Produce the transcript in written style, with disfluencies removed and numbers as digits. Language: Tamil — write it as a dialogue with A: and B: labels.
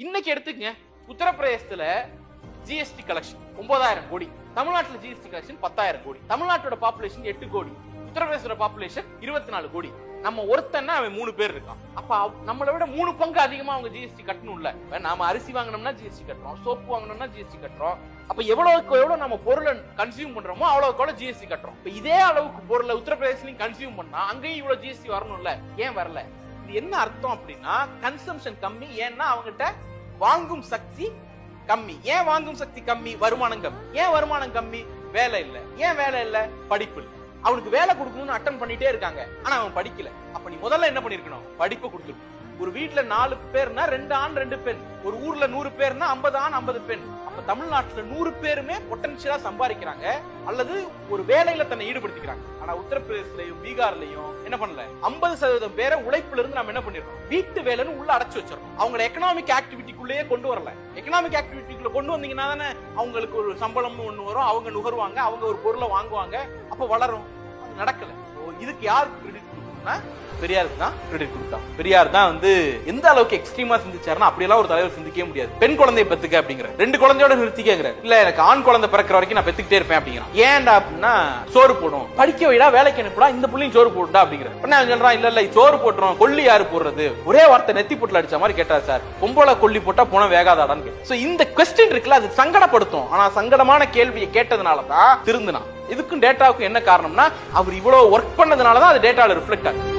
A: இன்னைக்கு எடுத்துக்கங்க, உத்தரப்பிரதேசத்துல ஜிஎஸ்டி கலெக்ஷன் 9000 கோடி, தமிழ்நாட்டுல ஜிஎஸ்டி கலெக்ஷன் 10,000 கோடி. தமிழ்நாட்டோட பாப்புலேஷன் 8 கோடி, உத்தரப்பிரதேசோட பாப்புலேஷன் 24 கோடி. நம்ம ஒருத்தன்னா அவன் 3 பேர் இருக்கான். அப்ப நம்மளை விட 3 பங்கு அதிகமா அவங்க ஜிஎஸ்டி கட்டணும்ல. நாம அரிசி வாங்கணும்னா ஜிஎஸ்டி கட்டுறோம், சோப்பு வாங்கணும்னா ஜிஎஸ்டி கட்டுறோம். அப்ப எவ்வளவுக்கு எவ்வளவு நம்ம பொருளை கன்சியூம் பண்றோமோ அவ்வளவுக்கு எவ்வளவு ஜிஎஸ்டி கட்டுறோம். இப்ப இதே அளவுக்கு பொருளை உத்தரப்பிரதேசலையும் கன்சியூம் பண்ணா அங்கேயும் இவ்வளவு ஜிஎஸ்டி வரணும்ல, ஏன் வரல? இது என்ன அர்த்தம் அப்படின்னா, கன்சம்ஷன் கம்மி. ஏன்னா அவங்ககிட்ட வாங்கும் சக்தி கம்மி. ஏன் வாங்கும் சக்தி கம்மி? வருமானம் கம்மி. ஏன் வருமானம் கம்மி? வேலை இல்ல. ஏன் வேலை இல்ல? படிப்பு இல்ல. அவனுக்கு வேலை கொடுக்கணும்னு அட்டன் பண்ணிட்டே இருக்காங்க, ஆனா அவன் படிக்கல. அப்ப நீ முதல்ல என்ன பண்ணிருக்கணும்? படிப்பு கொடுத்துருக்கணும். ஒரு வீட்டுல 4 பேர்னா 2 ஆண் 2 பெண். ஒரு ஊர்ல 100 பேர்னா 50 ஆண் 50 பெண். அப்ப தமிழ்நாட்டுல 100 பேருமே பொட்டன்ஷியலா சம்பாதிக்கிறாங்க அல்லது ஒரு வேலையில தன்னை ஈடுபடுத்திக்கிறாங்க. ஆனா உத்தரப்பிரதேசலையும் பீகார்லயும் என்ன பண்ணல? 50% பேரை உழைப்புல இருந்து நம்ம என்ன பண்ணிடுறோம்? வீட்டு வேலைன்னு உள்ள அடைச்சு வச்சிடறோம். அவங்களை எக்கனாமிக் ஆக்டிவிட்டிக்குள்ளேயே கொண்டு வரல. எக்கனாமிக் ஆக்டிவிட்டிக்குள்ள கொண்டு வந்தீங்கன்னா தானே அவங்களுக்கு ஒரு சம்பளம்னு ஒண்ணு வரும், அவங்க நுகர்வாங்க, அவங்க ஒரு பொருளை வாங்குவாங்க, அப்ப வளரும். அது நடக்கல. இதுக்கு யாருக்கு கிரெடிட் கொடுக்கணும்னா பெரியாருக்கு தான் கிரெடிட் கொடுத்தான். பெரியார் தான் எந்த அளவுக்கு எக்ஸ்ட்ரீமா சிந்திச்சாருன்னா அப்படியெல்லாம் ஒரு தலைவர் சிந்திக்கவே முடியாது. பெண் குழந்தைய பெத்துக்க அப்படிங்கிற 2 குழந்தையோட நிறுத்தி கேட்கிறார். இல்ல எனக்கு ஆண் குழந்தை பிறக்கிற வரைக்கும் நான் பெத்துக்கிட்டே இருப்பேன் அப்படிங்கிறான். ஏன்டா அப்படின்னா, சோறு போடும், படிக்க வைடா, வேலைக்கு அனுப்புடா, இந்த புள்ளையும் சோறு போடுடா அப்படிங்கிற. அவன் சொல்றான், இல்ல சோறு போட்டுறோம், கொல்லி யாரு போடுறது? ஒரே வார்த்தை நெத்தி போட்டுல அடிச்ச மாதிரி கேட்டார் சார். பொம்பளை கொல்லி போட்டா போன வேகாதாடான்னு கேட்டு. இந்த கொஸ்டின் இருக்குல்ல, அது சங்கடப்படுத்தும். ஆனா சங்கடமான கேள்வியை கேட்டதுனாலதான் திருந்தினான். இதுக்கும் டேட்டாவுக்கும் என்ன காரணம்னா, அவர் இவ்வளவு ஒர்க் பண்ணதுனாலதான் அது டேட்டால ரிஃப்ளெக்ட் ஆகுது.